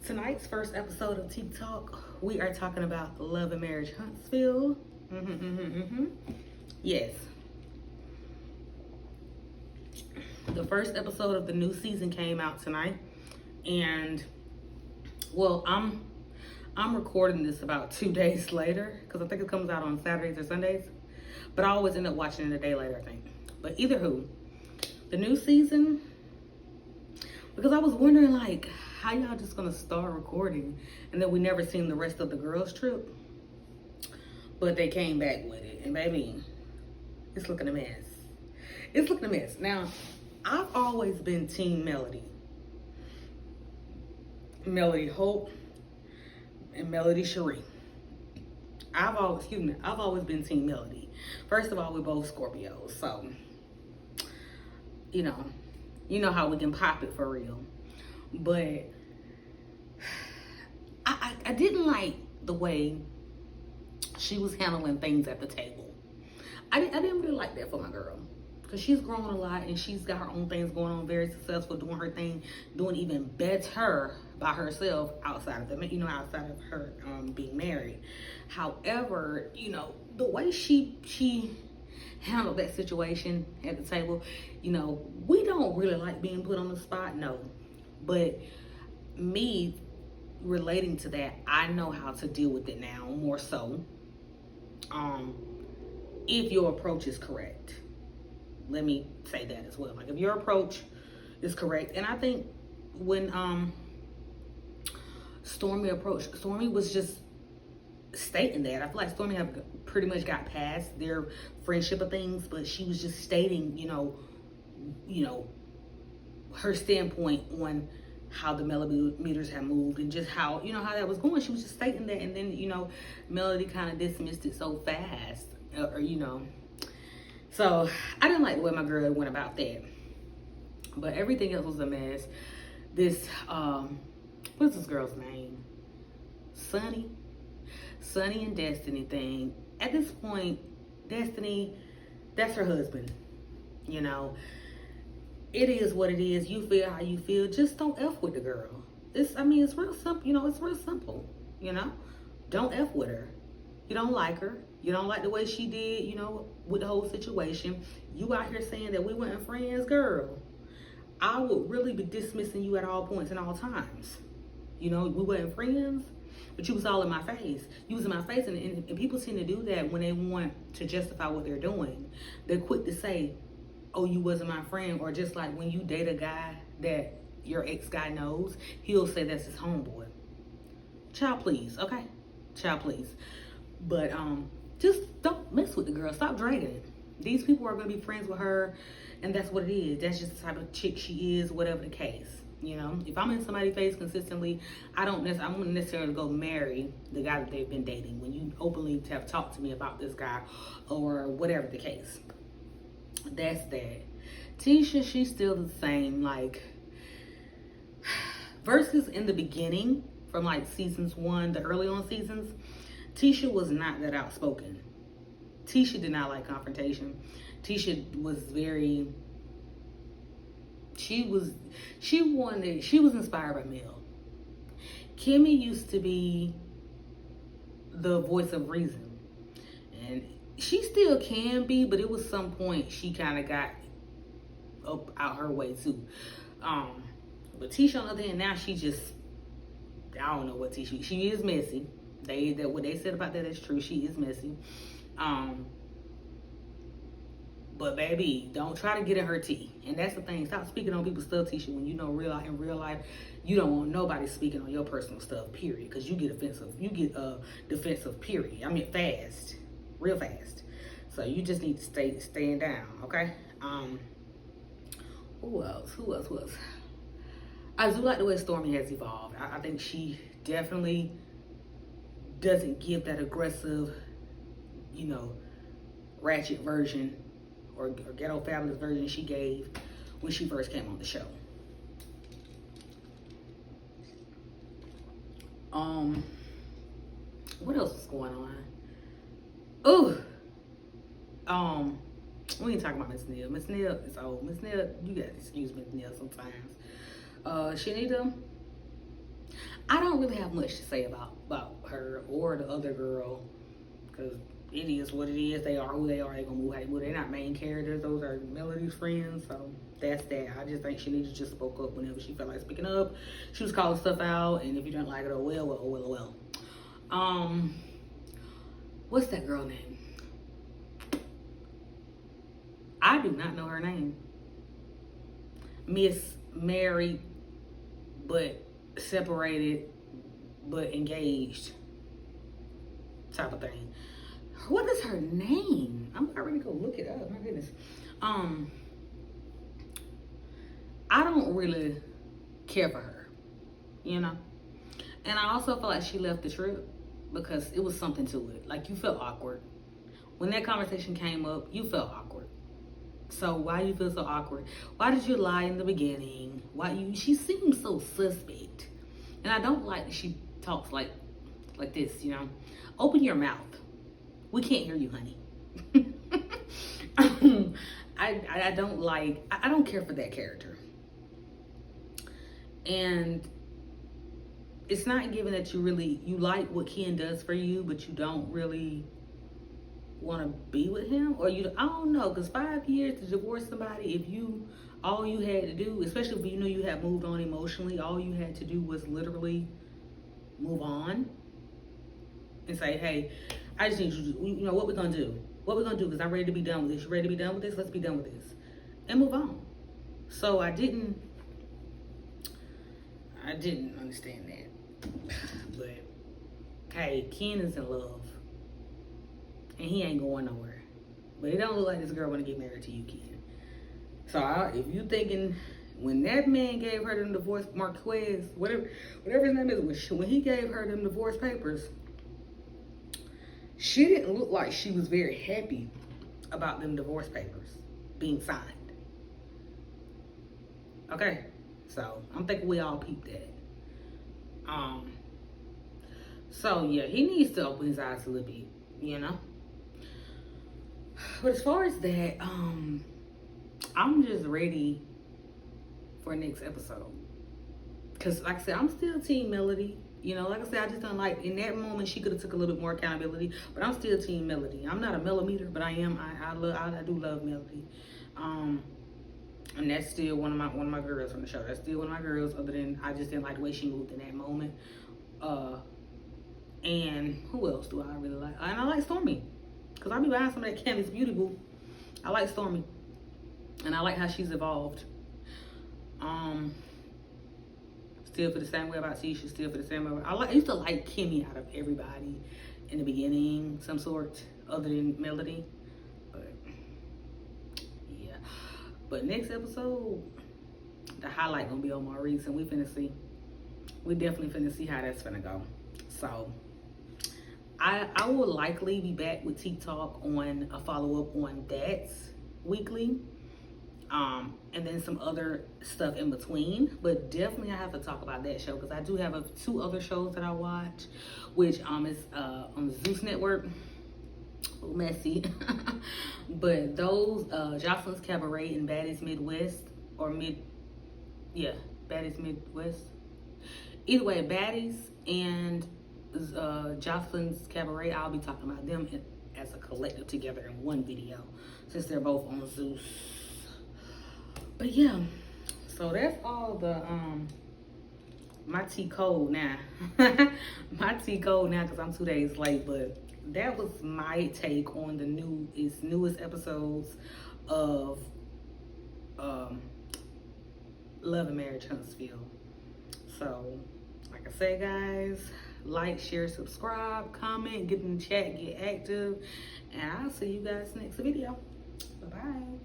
Tonight's first episode of Teektalk, we are talking about Love and Marriage Huntsville. Yes. The first episode of the new season came out tonight. And well, I'm recording this about 2 days later because I think it comes out on Saturdays or Sundays. But I always end up watching it a day later, I think. But either who, the new season, because I was wondering, like, how y'all just gonna start recording and then we never seen the rest of the girls trip? But they came back with it, and baby, it's looking a mess. It's looking a mess. Now, I've always been Team Melody. Melody Hope and Melody Cherie. I've always been Team Melody. First of all, we're both Scorpios, so you know how we can pop it for real. But I didn't like the way she was handling things at the table. I didn't really like that for my girl, because she's grown a lot and she's got her own things going on, very successful, doing her thing, doing even better by herself outside of outside of her being married. However, the way she handled that situation at the table, we don't really like being put on the spot, no. But me relating to that, I know how to deal with it now, more so. If your approach is correct. Let me say that as well. Like, if your approach is correct. And I think when Stormy was just stating that. I feel like Stormy have pretty much got past their friendship of things, but she was just stating, her standpoint on how the millimeters have moved and just how that was going. She was just stating that, and then Melody kind of dismissed it so fast, So I didn't like the way my girl went about that. But everything else was a mess. This what's this girl's name? Sunny and Destiny thing. At this point, Destiny, that's her husband. It is what it is. You feel how you feel. Just don't F with the girl. It's real simple. It's real simple. Don't F with her. You don't like her. You don't like the way she did, with the whole situation. You out here saying that we weren't friends, girl. I would really be dismissing you at all points and all times. We weren't friends, but you was all in my face. You was in my face, and people tend to do that when they want to justify what they're doing. They're quick to say, oh, you wasn't my friend, or just like when you date a guy that your ex-guy knows, he'll say that's his homeboy. Child, please, okay? Child, please. But just don't mess with the girl. Stop dragging it. These people are going to be friends with her, and that's what it is. That's just the type of chick she is, whatever the case. If I'm in somebody's face consistently, I wouldn't necessarily go marry the guy that they've been dating when you openly have talked to me about this guy or whatever the case. That's that. Tisha, she's still the same. Like, versus in the beginning, from like seasons 1, the early on seasons, Tisha was not that outspoken. Tisha did not like confrontation. Tisha was very, she was inspired by Mel. Kimmy used to be the voice of reason. And she still can be, but it was some point she kind of got up out her way too. But Tisha, on the other hand, now she just, I don't know what Tisha, she is messy. What they said about that is true. She is messy. But baby, don't try to get in her tea. And that's the thing. Stop speaking on people's stuff, Tisha, when in real life, you don't want nobody speaking on your personal stuff, period. Because you get offensive. You get defensive, period. Fast. Real fast. So you just need to staying down, okay? Who else? I do like the way Stormy has evolved. I think she definitely doesn't give that aggressive, ratchet version or ghetto fabulous version she gave when she first came on the show. What else is going on? We ain't talking about Miss Neal. Miss Neal is old. Miss Neal, you gotta excuse Miss Neal sometimes. Shanita, I don't really have much to say about her or the other girl, because it is what it is. They are who they are. They're gonna move how they move. They're not main characters. Those are Melody's friends. So that's that. I just think she needs to just spoke up whenever she felt like speaking up. She was calling stuff out, and if you don't like it, oh well. What's that girl name? I do not know her name. Miss Married, but separated, but engaged, type of thing. What is her name? I'm about ready to go look it up. My goodness. I don't really care for her, you know. And I also feel like she left the trip because it was something to it. Like, you felt awkward when that conversation came up. You felt awkward. So why do you feel so awkward? Why did you lie in the beginning? She seems so suspect. And I don't like that she talks like this, you know. Open your mouth. We can't hear you, honey. I don't care for that character. And it's not given that you like what Ken does for you, but you don't really want to be with him, or I don't know, because 5 years to divorce somebody, if all you had to do, especially if you know you have moved on emotionally, all you had to do was literally move on and say, hey, I just need you, what we're gonna do, because I'm ready to be done with this. You ready to be done with this? Let's be done with this and move on. So I didn't understand that. But hey, Ken is in love and he ain't going nowhere. But it don't look like this girl want to get married to you, Ken. So if you thinking, when that man gave her them divorce, Marquez, whatever his name is, when he gave her them divorce papers, she didn't look like she was very happy about them divorce papers being signed. Okay, so I'm thinking we all peeped that. So yeah, he needs to open his eyes a little bit, you know. But as far as that, I'm just ready for next episode. Cause like I said, I'm still Team Melody. You know, like I said, I just don't like, in that moment she could have took a little bit more accountability. But I'm still Team Melody. I'm not a Melometer, but I am. I do love Melody. And that's still one of my girls from the show. That's still one of my girls. Other than I just didn't like the way she moved in that moment. And who else do I really like? And I like Stormy, cause I be buying some of that Candice Beauty boo. I like Stormy, and I like how she's evolved. Still feel the same way about Tisha. Still feel the same way. I used to like Kimmy out of everybody in the beginning, some sort, other than Melody. But yeah. But next episode, the highlight gonna be on Maurice, and we finna see. We definitely finna see how that's finna go. So I will likely be back with Teektalk on a follow-up on that weekly. And then some other stuff in between, but definitely I have to talk about that show, because I do have 2 other shows that I watch, which is on the Zeus Network. A little messy. But those Jocelyn's Cabaret and Baddies Midwest, Baddies Midwest. Either way, Baddies and Jocelyn's Cabaret, I'll be talking about them as a collective together in one video, since they're both on Zeus. But yeah, so that's all the my tea cold now. My tea cold now because I'm 2 days late. But that was my take on the newest episodes of Love and Marriage Huntsville. So like I say, guys, like, share, subscribe, comment, get in the chat, get active, and I'll see you guys next video. Bye bye.